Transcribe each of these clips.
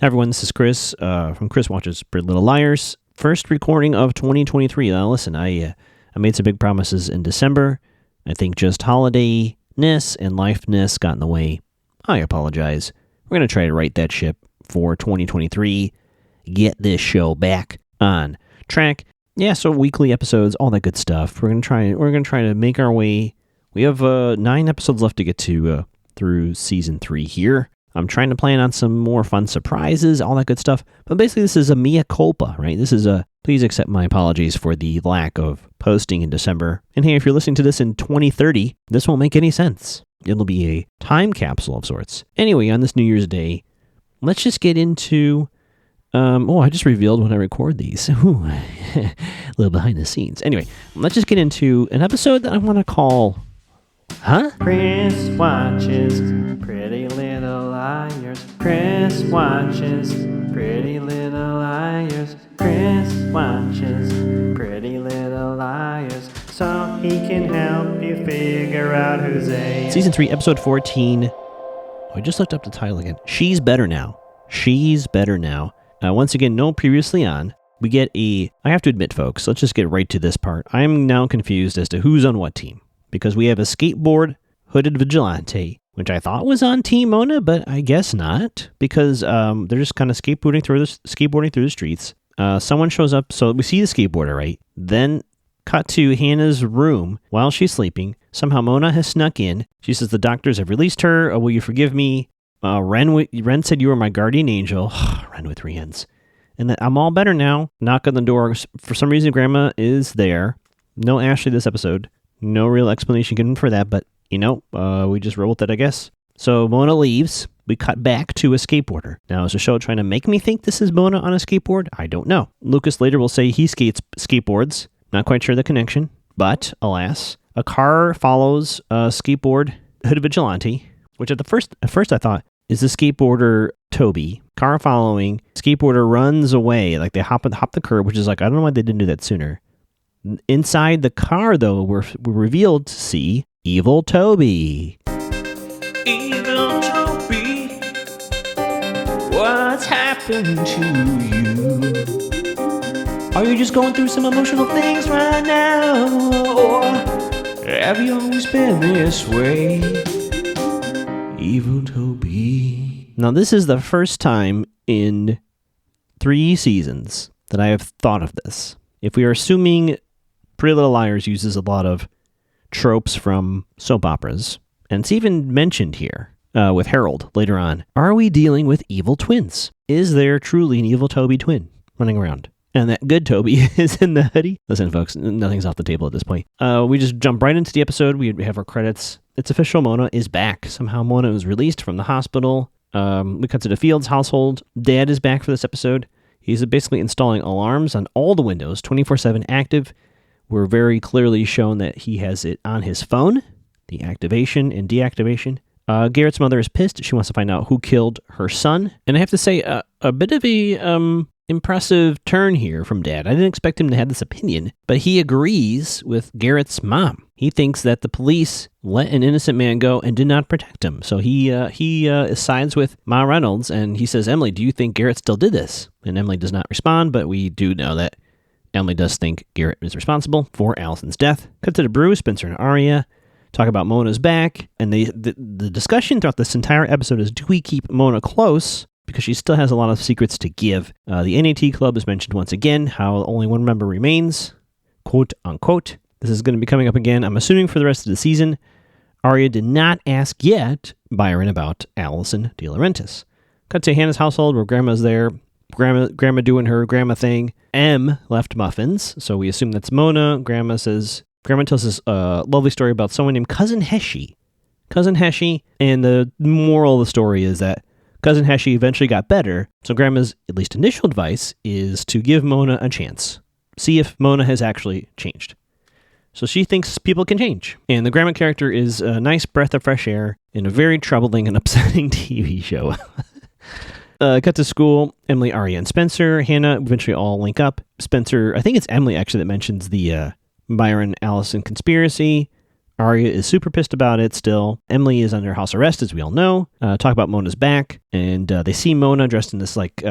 Hi everyone, this is Chris from Chris Watches Pretty Little Liars. First recording of 2023. Now listen, I made some big promises in December. I think just holidayness and lifeness got in the way. I apologize. We're going to try to right that ship for 2023. Get this show back on track. Yeah, so weekly episodes, all that good stuff. We're going to try to make our way. We have 9 episodes left to get to through season 3 here. I'm trying to plan on some more fun surprises, all that good stuff. But basically, this is a mea culpa, right? This is please accept my apologies for the lack of posting in December. And hey, if you're listening to this in 2030, this won't make any sense. It'll be a time capsule of sorts. Anyway, on this New Year's Day, let's just get into... I just revealed when I record these. Ooh, a little behind the scenes. Anyway, let's just get into an episode that I want to call... Huh? Chris watches Pretty Little Liars. Chris watches Pretty Little Liars. Chris watches Pretty Little Liars, so he can help you figure out who's A. Season 3, episode 14. Oh, I just looked up the title again. She's Better Now. She's Better Now. Once again, no previously on. We get I have to admit, folks, let's just get right to this part. I'm now confused as to who's on what team. Because we have a skateboard hooded vigilante, which I thought was on Team Mona, but I guess not, because they're just kind of skateboarding through the streets. Someone shows up, so we see the skateboarder, right? Then cut to Hannah's room while she's sleeping. Somehow Mona has snuck in. She says the doctors have released her. Will you forgive me? Ren said you were my guardian angel. Ren with 3 N's. And that I'm all better now. Knock on the door. For some reason, Grandma is there. No Ashley this episode. No real explanation given for that, but, we just roll with it, I guess. So Mona leaves. We cut back to a skateboarder. Now, is the show trying to make me think this is Mona on a skateboard? I don't know. Lucas later will say he skateboards. Not quite sure the connection, but, alas, a car follows a skateboard hooded vigilante, which at first I thought, is the skateboarder Toby? Car following, skateboarder runs away, like they hop the curb, which is like, I don't know why they didn't do that sooner. Inside the car, though, we're revealed to see Evil Toby. Evil Toby, what's happened to you? Are you just going through some emotional things right now? Or have you always been this way? Evil Toby. Now, this is the first time in 3 seasons that I have thought of this. If we are assuming Pretty Little Liars uses a lot of tropes from soap operas, and it's even mentioned here with Harold later on. Are we dealing with evil twins? Is there truly an evil Toby twin running around? And that good Toby is in the hoodie? Listen, folks, nothing's off the table at this point. We just jump right into the episode. We have our credits. It's official. Mona is back. Somehow Mona was released from the hospital. We cut to the Fields household. Dad is back for this episode. He's basically installing alarms on all the windows, 24/7 active. We're very clearly shown that he has it on his phone, the activation and deactivation. Garrett's mother is pissed. She wants to find out who killed her son. And I have to say, a bit of a impressive turn here from Dad. I didn't expect him to have this opinion, but he agrees with Garrett's mom. He thinks that the police let an innocent man go and did not protect him. So he sides with Ma Reynolds, and he says, Emily, do you think Garrett still did this? And Emily does not respond, but we do know that Emily does think Garrett is responsible for Allison's death. Cut to the brew. Spencer and Arya talk about Mona's back, and the discussion throughout this entire episode is, do we keep Mona close? Because she still has a lot of secrets to give. The NAT club is mentioned once again, how only one member remains, quote unquote. This is going to be coming up again, I'm assuming, for the rest of the season. Arya did not ask yet Byron about Allison De Laurentiis. Cut to Hannah's household where Grandma's there. Grandma doing her grandma thing. M left muffins, so we assume that's Mona. Grandma tells this lovely story about someone named Cousin Heshie. And the moral of the story is that Cousin Heshie eventually got better, so Grandma's at least initial advice is to give Mona a chance. See if Mona has actually changed. So she thinks people can change. And the Grandma character is a nice breath of fresh air in a very troubling and upsetting TV show. Cut to school. Emily, Arya, and Spencer. Hannah eventually all link up. Spencer, I think it's Emily actually that mentions the Byron Allison conspiracy. Arya is super pissed about it still. Emily is under house arrest, as we all know. Talk about Mona's back, and they see Mona dressed in this like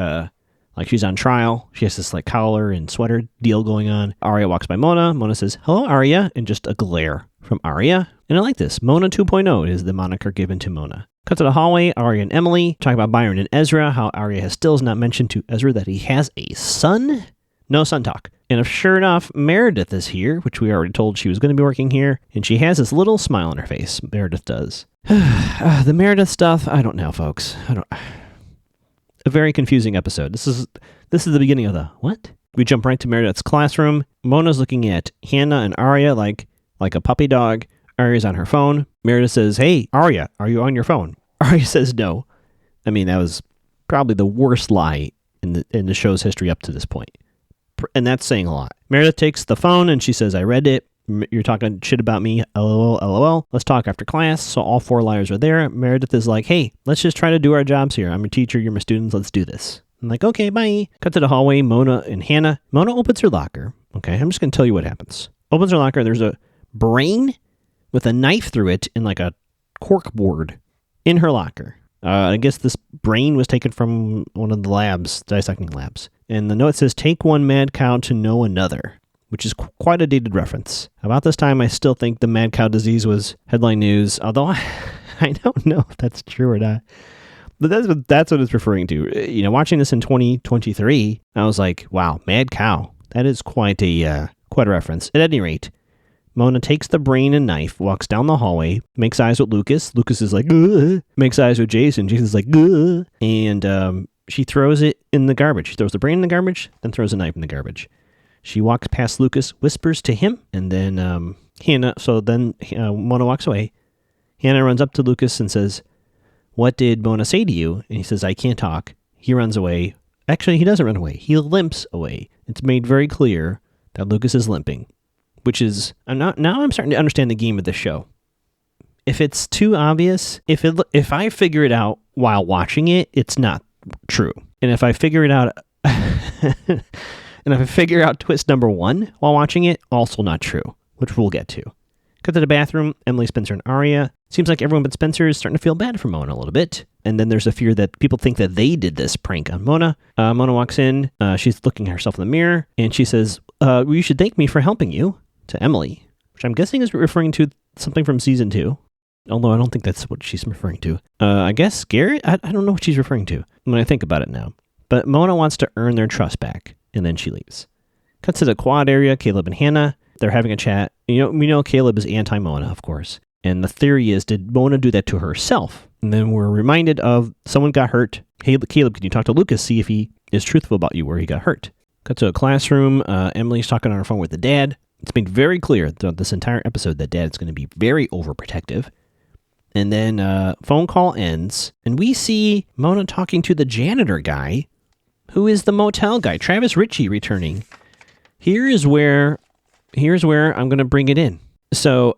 she's on trial. She has this like collar and sweater deal going on. Arya walks by Mona. Mona says, "Hello, Arya," and just a glare from Arya. And I like this. Mona 2.0 is the moniker given to Mona. Cut to the hallway. Arya and Emily talk about Byron and Ezra, how Arya has still not mentioned to Ezra that he has a son. No son talk. And sure enough, Meredith is here, which we already told she was going to be working here, and she has this little smile on her face. Meredith does. The Meredith stuff, I don't know, folks. A very confusing episode. This is the beginning of the what? We jump right to Meredith's classroom. Mona's looking at Hannah and Arya like a puppy dog. Arya's on her phone. Meredith says, "Hey, Arya, are you on your phone?" Arya says no. I mean, that was probably the worst lie in the show's history up to this point. And that's saying a lot. Meredith takes the phone and she says, "I read it. You're talking shit about me. LOL, LOL. Let's talk after class." So all four liars are there. Meredith is like, "Hey, let's just try to do our jobs here. I'm your teacher. You're my students. Let's do this." I'm like, "Okay, bye." Cut to the hallway. Mona and Hannah. Mona opens her locker. Okay, I'm just going to tell you what happens. Opens her locker. There's a brain with a knife through it in like a cork board in her locker. I guess this brain was taken from one of the labs, dissecting labs. And the note says, "Take one mad cow to know another," which is quite a dated reference. About this time, I still think the mad cow disease was headline news, although I don't know if that's true or not. But that's what it's referring to. You know, watching this in 2023, I was like, wow, mad cow. That is quite a reference. At any rate, Mona takes the brain and knife, walks down the hallway, makes eyes with Lucas. Lucas is like, "Ugh." Makes eyes with Jason. Jason's like, "Ugh." And she throws it in the garbage. She throws the brain in the garbage, then throws a knife in the garbage. She walks past Lucas, whispers to him, and then Hannah. So then Mona walks away. Hannah runs up to Lucas and says, "What did Mona say to you?" And he says, "I can't talk." He runs away. Actually, he doesn't run away. He limps away. It's made very clear that Lucas is limping. Which is, now I'm starting to understand the game of the show. If it's too obvious, if I figure it out while watching it, it's not true. And if I figure it out, and if I figure out twist number one while watching it, also not true, which we'll get to. Cut to the bathroom, Emily, Spencer, and Arya. Seems like everyone but Spencer is starting to feel bad for Mona a little bit. And then there's a fear that people think that they did this prank on Mona. Mona walks in, she's looking at herself in the mirror, and she says, "Well, you should thank me for helping you," to Emily, which I'm guessing is referring to something from season 2. Although I don't think that's what she's referring to. I guess Garrett? I don't know what she's referring to when I think about it now. But Mona wants to earn their trust back, and then she leaves. Cuts to the quad area, Caleb and Hannah. They're having a chat. We know Caleb is anti-Mona, of course. And the theory is, did Mona do that to herself? And then we're reminded of someone got hurt. Hey, Caleb, can you talk to Lucas, see if he is truthful about you where he got hurt? Cut to a classroom. Emily's talking on her phone with the dad. It's made very clear throughout this entire episode that Dad's going to be very overprotective. And then phone call ends, and we see Mona talking to the janitor guy, who is the motel guy, Travis Ritchie, returning. Here's where I'm going to bring it in. So,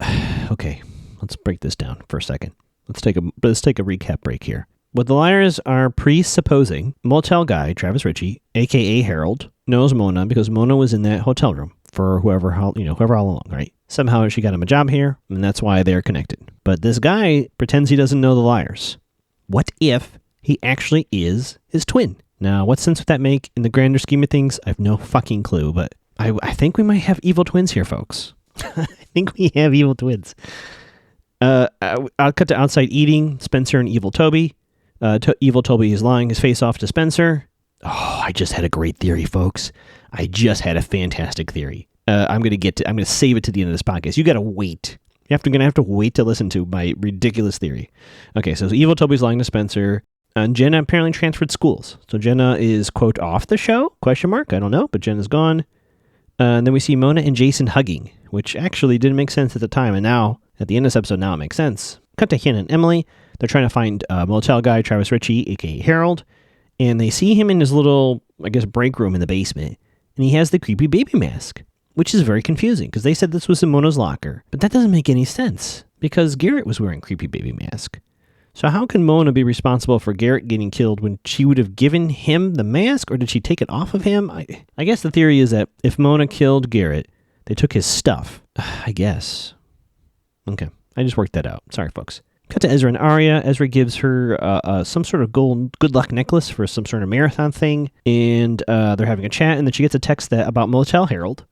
okay, let's break this down for a second. Let's take a recap break here. What the liars are presupposing, motel guy, Travis Ritchie, a.k.a. Harold, knows Mona because Mona was in that hotel room for whoever all along, right? Somehow she got him a job here, and that's why they're connected. But this guy pretends he doesn't know the liars. What if he actually is his twin? Now, what sense would that make in the grander scheme of things? I have no fucking clue, but I think we might have evil twins here, folks. I think we have evil twins. I'll cut to outside eating, Spencer and Evil Toby. Evil Toby is lying his face off to Spencer. Oh, I just had a great theory, folks. I just had a fantastic theory. I'm going to save it to the end of this podcast. You got to wait. You're going to have to wait to listen to my ridiculous theory. Okay, so Evil Toby's lying to Spencer. Jenna apparently transferred schools. So Jenna is, quote, off the show? Question mark? I don't know, but Jenna's gone. And then we see Mona and Jason hugging, which actually didn't make sense at the time. And now, at the end of this episode, now it makes sense. Cut to Hannah and Emily. They're trying to find motel guy, Travis Ritchie, a.k.a. Harold. And they see him in his little, break room in the basement. And he has the creepy baby mask, which is very confusing because they said this was in Mona's locker. But that doesn't make any sense because Garrett was wearing creepy baby mask. So how can Mona be responsible for Garrett getting killed when she would have given him the mask, or did she take it off of him? I guess the theory is that if Mona killed Garrett, they took his stuff. I guess. Okay. I just worked that out. Sorry, folks. Cut to Ezra and Arya. Ezra gives her some sort of good luck necklace for some sort of marathon thing, and they're having a chat, and then she gets a text about Motel Harold.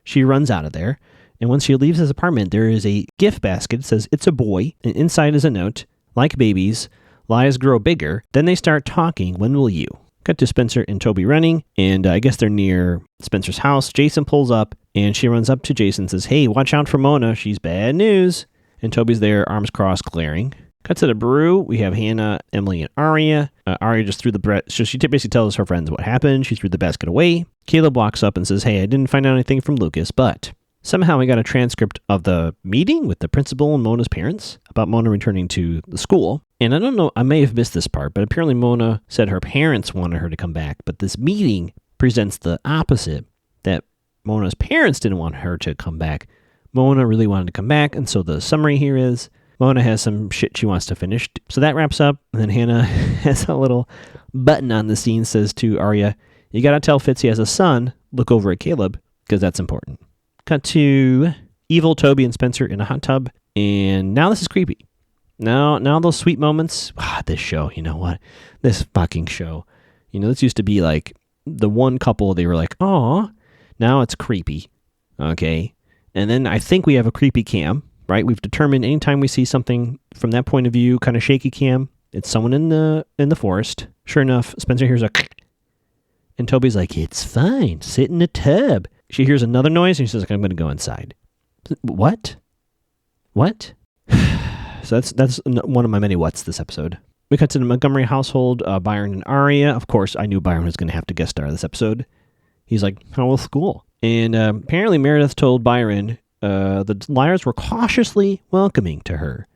She runs out of there, and once she leaves his apartment, there is a gift basket. It says, "It's a boy," and inside is a note, "Like babies, lies grow bigger, then they start talking, when will you?" Cut to Spencer and Toby running, and I guess they're near Spencer's house. Jason pulls up, and she runs up to Jason and says, "Hey, watch out for Mona, she's bad news." And Toby's there, arms crossed, glaring. Cut to the brew. We have Hannah, Emily, and Arya. Arya just threw the bread. So she basically tells her friends what happened. She threw the basket away. Caleb walks up and says, "Hey, I didn't find out anything from Lucas, but somehow I got a transcript of the meeting with the principal and Mona's parents about Mona returning to the school. And I don't know, I may have missed this part, but apparently Mona said her parents wanted her to come back. But this meeting presents the opposite, that Mona's parents didn't want her to come back. Mona really wanted to come back, and so the summary here is Mona has some shit she wants to finish. So that wraps up, and then Hannah has a little button on the scene, says to Arya, "You gotta tell Fitz he has a son, look over at Caleb, because that's important." Cut to evil Toby and Spencer in a hot tub, and now this is creepy. Now those sweet moments, this show, you know what? This fucking show. This used to be like the one couple, they were like, "Aw," now it's creepy, okay? And then I think we have a creepy cam, right? We've determined anytime we see something from that point of view, kind of shaky cam, it's someone in the forest. Sure enough, Spencer hears a and Toby's like, "It's fine, sit in the tub." She hears another noise and she says, "I'm going to go inside." What? So that's one of my many whats this episode. We cut to the Montgomery household, Byron and Arya. Of course, I knew Byron was going to have to guest star this episode. He's like, "How was school?" And apparently Meredith told Byron the liars were cautiously welcoming to her.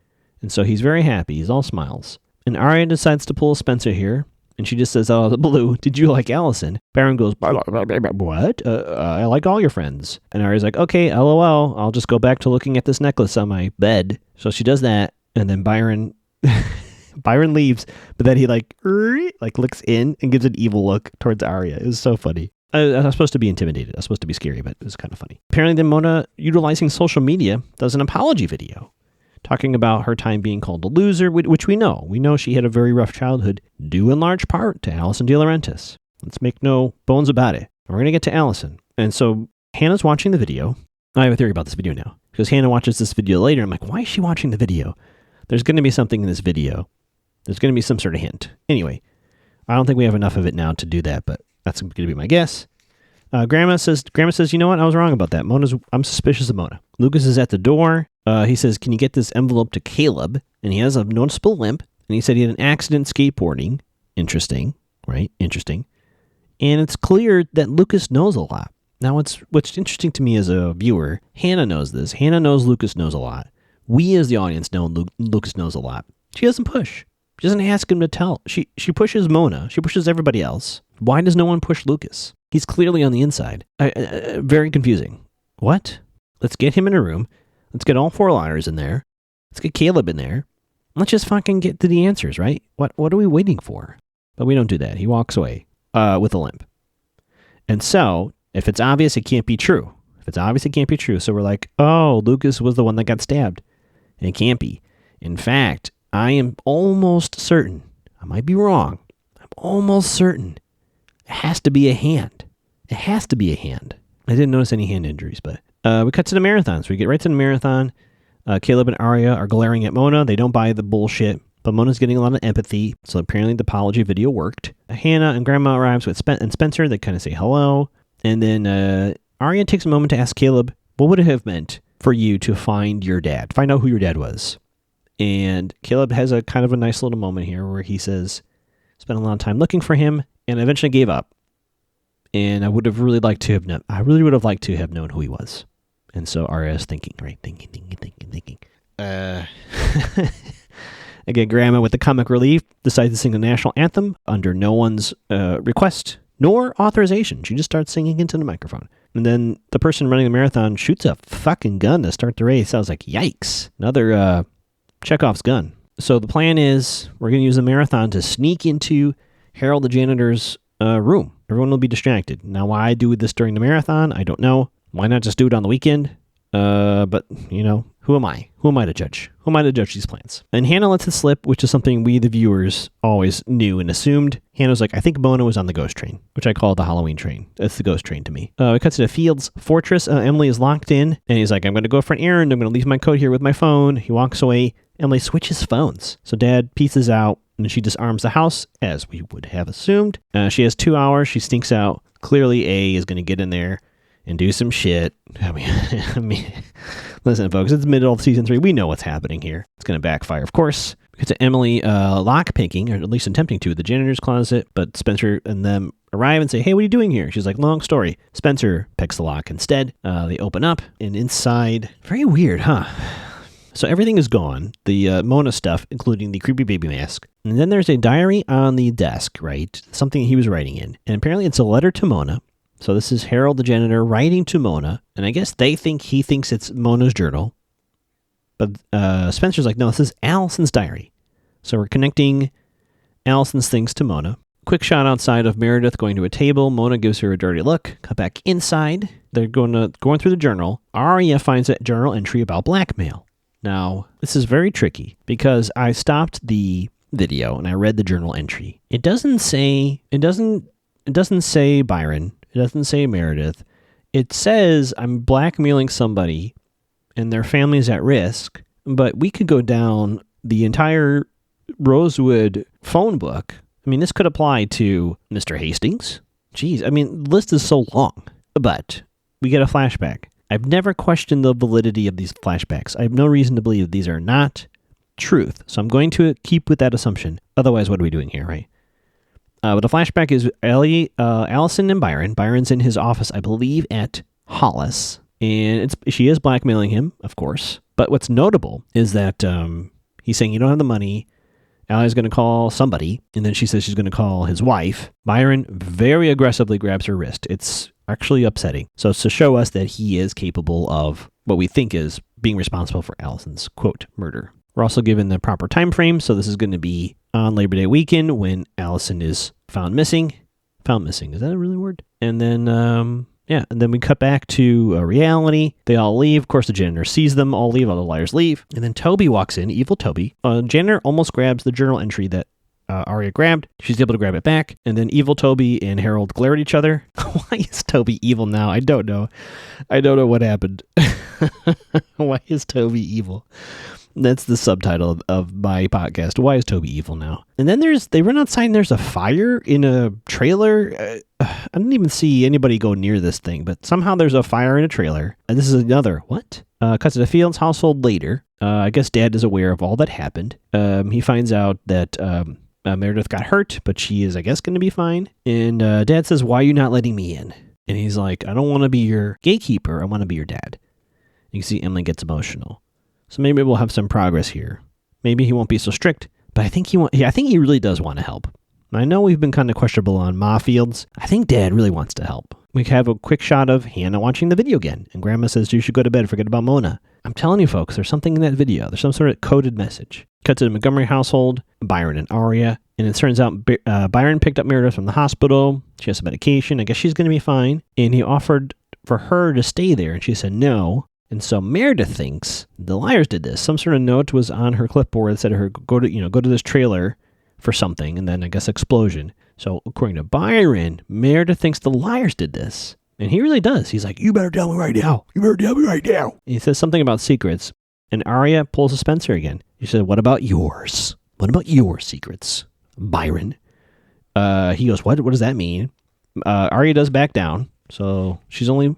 And so he's very happy. He's all smiles. And Arya decides to pull Spencer here. And she just says out of the blue, "Did you like Allison?" Byron goes, "What? I like all your friends." And Arya's like, "Okay, LOL. I'll just go back to looking at this necklace on my bed." So she does that. And then Byron leaves. But then he like looks in and gives an evil look towards Arya. It was so funny. I was supposed to be intimidated. I was supposed to be scary, but it was kind of funny. Apparently then Mona, utilizing social media, does an apology video talking about her time being called a loser, which we know. We know she had a very rough childhood, due in large part to Allison De Laurentiis. Let's make no bones about it. We're going to get to Allison. And so Hannah's watching the video. I have a theory about this video now, because Hannah watches this video later. I'm like, why is she watching the video? There's going to be something in this video. There's going to be some sort of hint. Anyway, I don't think we have enough of it now to do that, but that's going to be my guess. Grandma says, "You know what? I was wrong about that. I'm suspicious of Mona." Lucas is at the door. He says, "Can you get this envelope to Caleb?" And he has a noticeable limp. And he said he had an accident skateboarding. Interesting, right? Interesting. And it's clear that Lucas knows a lot. Now, what's interesting to me as a viewer, Hannah knows this. Hannah knows Lucas knows a lot. We as the audience know Lucas knows a lot. She doesn't push. She doesn't ask him to tell. She pushes Mona. She pushes everybody else. Why does no one push Lucas? He's clearly on the inside. Very confusing. What? Let's get him in a room. Let's get all four liars in there. Let's get Caleb in there. Let's just fucking get to the answers, right? What are we waiting for? But we don't do that. He walks away with a limp. And so, if it's obvious, it can't be true. So we're like, oh, Lucas was the one that got stabbed. And it can't be. In fact, I am almost certain, I might be wrong, I'm almost certain it has to be a hand. It has to be a hand. I didn't notice any hand injuries, but we cut to the marathon. So we get right to the marathon. Caleb and Arya are glaring at Mona. They don't buy the bullshit, but Mona's getting a lot of empathy. So apparently the apology video worked. Hannah and Grandma arrives with Spencer. They kind of say hello. And then Arya takes a moment to ask Caleb, what would it have meant for you to find your dad? Find out who your dad was. And Caleb has a kind of a nice little moment here where he says, spent a lot of time looking for him and eventually gave up. And I would have really liked to have known. I really would have liked to have known who he was. And so Arya is thinking, right? Thinking. Again, Grandma, with the comic relief, decides to sing the national anthem under no one's request nor authorization. She just starts singing into the microphone. And then the person running the marathon shoots a fucking gun to start the race. I was like, yikes. Another Chekhov's gun. So the plan is we're going to use the marathon to sneak into Harold the janitor's room. Everyone will be distracted. Now, why do this during the marathon? I don't know. Why not just do it on the weekend? But, Who am I? Who am I to judge? Who am I to judge these plans? And Hannah lets it slip, which is something we, the viewers, always knew and assumed. Hannah's like, I think Mona was on the ghost train, which I call the Halloween train. That's the ghost train to me. It cuts to the Fields fortress. Emily is locked in, and he's like, I'm going to go for an errand. I'm going to leave my coat here with my phone. He walks away. Emily switches phones. So Dad pieces out, and she disarms the house, as we would have assumed. She has 2 hours. She sneaks out. Clearly, A is going to get in there and do some shit. I mean, listen, folks, it's the middle of season 3. We know what's happening here. It's going to backfire, of course. We get to Emily lock-picking, or at least attempting to, the janitor's closet, but Spencer and them arrive and say, hey, what are you doing here? She's like, long story. Spencer picks the lock instead. They open up, and inside, very weird, huh? So everything is gone, the Mona stuff, including the creepy baby mask. And then there's a diary on the desk, right? Something he was writing in. And apparently it's a letter to Mona. So this is Harold, the janitor, writing to Mona. And I guess he thinks it's Mona's journal. But Spencer's like, no, this is Allison's diary. So we're connecting Allison's things to Mona. Quick shot outside of Meredith going to a table. Mona gives her a dirty look. Cut back inside. They're going through the journal. Aria finds a journal entry about blackmail. Now, this is very tricky because I stopped the video and I read the journal entry. It doesn't say Byron. It doesn't say Meredith. It says I'm blackmailing somebody and their family is at risk, but we could go down the entire Rosewood phone book. I mean, this could apply to Mr. Hastings. Jeez, I mean, the list is so long, but we get a flashback. I've never questioned the validity of these flashbacks. I have no reason to believe these are not truth. So I'm going to keep with that assumption. Otherwise, what are we doing here, right? But the flashback is Allison and Byron. Byron's in his office, I believe, at Hollis. And she is blackmailing him, of course. But what's notable is that he's saying you don't have the money. Allie's going to call somebody. And then she says she's going to call his wife. Byron very aggressively grabs her wrist. It's actually upsetting. So it's to show us that he is capable of what we think is being responsible for Allison's, quote, murder. We're also given the proper time frame. So this is going to be on Labor Day weekend when Allison is found missing. Found missing. Is that a really word? And then, and then we cut back to reality. They all leave. Of course, the janitor sees them all leave. All the liars leave. And then Toby walks in, evil Toby. Janitor almost grabs the journal entry that Aria grabbed. She's able to grab it back. And then evil Toby and Harold glare at each other. Why is Toby evil now? I don't know. I don't know what happened. Why is Toby evil? That's the subtitle of my podcast. Why is Toby evil now? And then they run outside and there's a fire in a trailer. I didn't even see anybody go near this thing, but somehow there's a fire in a trailer. And this is another, what? Cuts to the Fields household later. I guess Dad is aware of all that happened. He finds out that Meredith got hurt, but she is, I guess, going to be fine. And Dad says, why are you not letting me in? And he's like, I don't want to be your gatekeeper. I want to be your dad. You can see Emily gets emotional. So maybe we'll have some progress here. Maybe he won't be so strict, but I think he really does want to help. I know we've been kind of questionable on Ma Fields. I think Dad really wants to help. We have a quick shot of Hannah watching the video again, and Grandma says you should go to bed, forget about Mona. I'm telling you folks, there's something in that video. There's some sort of coded message. Cut to the Montgomery household, Byron and Aria, and it turns out Byron picked up Meredith from the hospital. She has some medication. I guess she's going to be fine. And he offered for her to stay there, and she said no. And so Meredith thinks the liars did this. Some sort of note was on her clipboard that said to her, go to this trailer for something, and then I guess explosion. So according to Byron, Meredith thinks the liars did this. And he really does. He's like, you better tell me right now. You better tell me right now. And he says something about secrets. And Aria pulls a Spencer again. He said, what about yours? What about your secrets, Byron? He goes, what does that mean? Aria does back down. So she's only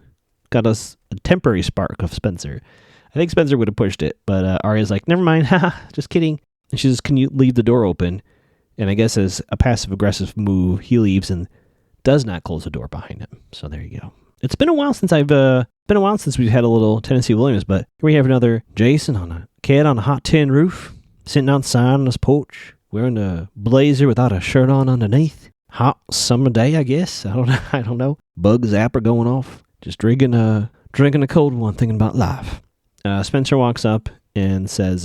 got a temporary spark of Spencer. I think Spencer would have pushed it, but Aria's like, never mind, haha, just kidding. And she says, can you leave the door open? And I guess as a passive-aggressive move, he leaves and does not close the door behind him. So there you go. It's been a while since we've had a little Tennessee Williams, but here we have another Jason on a kid on a hot tin roof, sitting outside on his porch, wearing a blazer without a shirt on underneath. Hot summer day, I guess. I don't know. Bug zapper going off. Just drinking a cold one, thinking about life. Spencer walks up and says,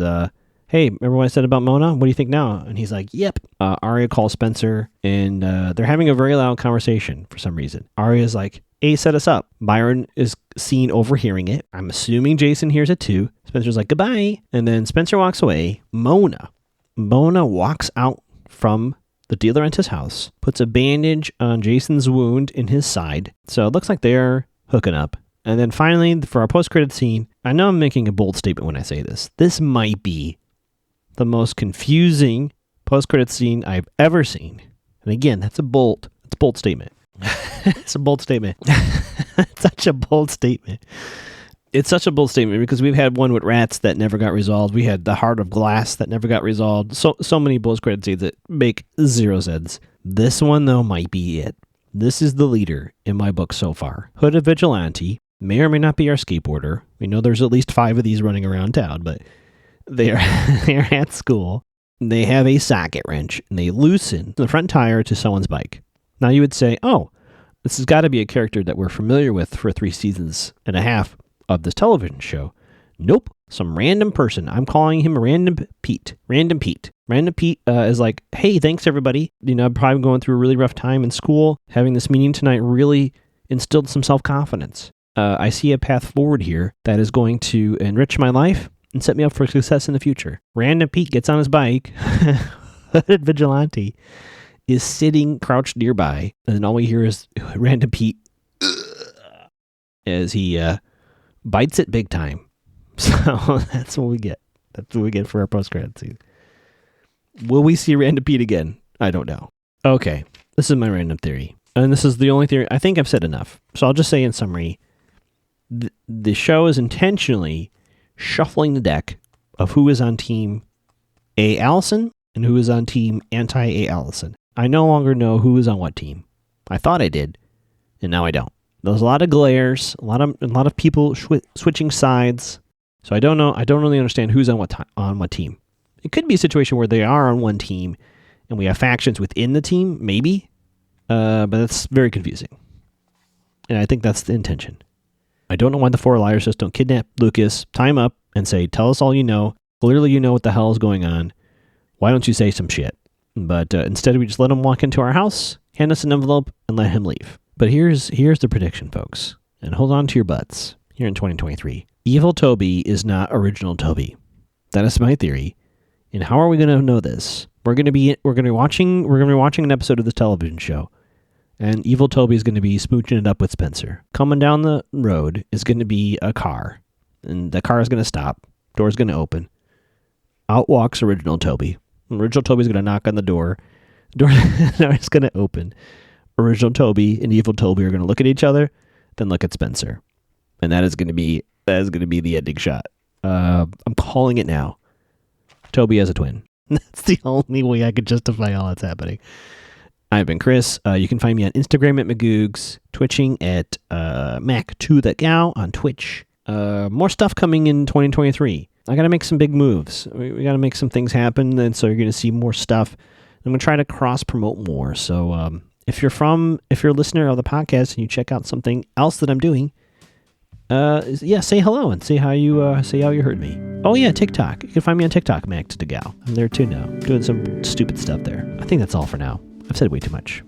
hey, remember what I said about Mona? What do you think now? And he's like, yep. Aria calls Spencer, and they're having a very loud conversation for some reason. Aria's like, A set us up. Byron is seen overhearing it. I'm assuming Jason hears it too. Spencer's like, goodbye. And then Spencer walks away. Mona walks out from the dealer-renter's house, puts a bandage on Jason's wound in his side. So it looks like they're hooking up. And then finally, for our post-credit scene, I know I'm making a bold statement when I say this. This might be the most confusing post-credit scene I've ever seen. And again, that's a bold statement. It's a bold statement. Such a bold statement. It's such a bold statement because we've had one with rats that never got resolved. We had the Heart of Glass that never got resolved. So many post-credit scenes that make zero sense. This one, though, might be it. This is the leader in my book so far. Hooded Vigilante may or may not be our skateboarder. We know there's at least 5 of these running around town, but they're at school. They have a socket wrench, and they loosen the front tire to someone's bike. Now you would say, oh, this has got to be a character that we're familiar with for 3 seasons and a half of this television show. Nope. Some random person. I'm calling him Random Pete. Random Pete is like, hey, thanks everybody. I'm probably going through a really rough time in school. Having this meeting tonight really instilled some self-confidence. I see a path forward here that is going to enrich my life and set me up for success in the future. Random Pete gets on his bike. Hooded Vigilante is sitting crouched nearby, and then all we hear is Random Pete as he bites it big time. So that's what we get. That's what we get for our post-credit scene. Will we see Random Pete again? I don't know. Okay, this is my random theory. And this is the only theory. I think I've said enough. So I'll just say in summary, the show is intentionally shuffling the deck of who is on team A. Allison and who is on team anti-A. Allison. I no longer know who is on what team. I thought I did, and now I don't. There's a lot of glares, a lot of people switching sides. So I don't know. I don't really understand who's on what team. It could be a situation where they are on one team, and we have factions within the team, maybe. But that's very confusing, and I think that's the intention. I don't know why the 4 liars just don't kidnap Lucas, tie him up, and say, "Tell us all you know. Clearly, you know what the hell is going on. Why don't you say some shit?" But instead, we just let him walk into our house, hand us an envelope, and let him leave. But here's the prediction, folks, and hold on to your butts. Here in 2023, evil Toby is not original Toby. That is my theory. And how are we going to know this? We're going to be watching an episode of the television show, and evil Toby is going to be smooching it up with Spencer. Coming down the road is going to be a car, and the car is going to stop. Door's going to open. Out walks original Toby. Original Toby's going to knock on the door. Door is going to open. Original Toby and evil Toby are going to look at each other, then look at Spencer, and that is going to be the ending shot. I'm calling it now. Toby has a twin. That's the only way I could justify all that's happening. I've been Chris. You can find me on Instagram at Magoogs, twitching at Mac2TheGow on Twitch. More stuff coming in 2023. I got to make some big moves. We got to make some things happen, and so you're going to see more stuff. I'm going to try to cross-promote more. So if you're a listener of the podcast and you check out something else that I'm doing, say hello and say how you heard me. Oh yeah, TikTok. You can find me on TikTok, Mac2TheGow. I'm there too now, doing some stupid stuff there. I think that's all for now. I've said way too much.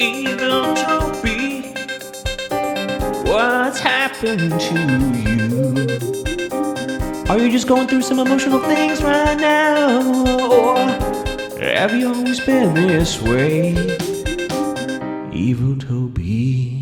Evil Toby, what's happened to you? Are you just going through some emotional things right now? Or have you always been this way? Evil Toby.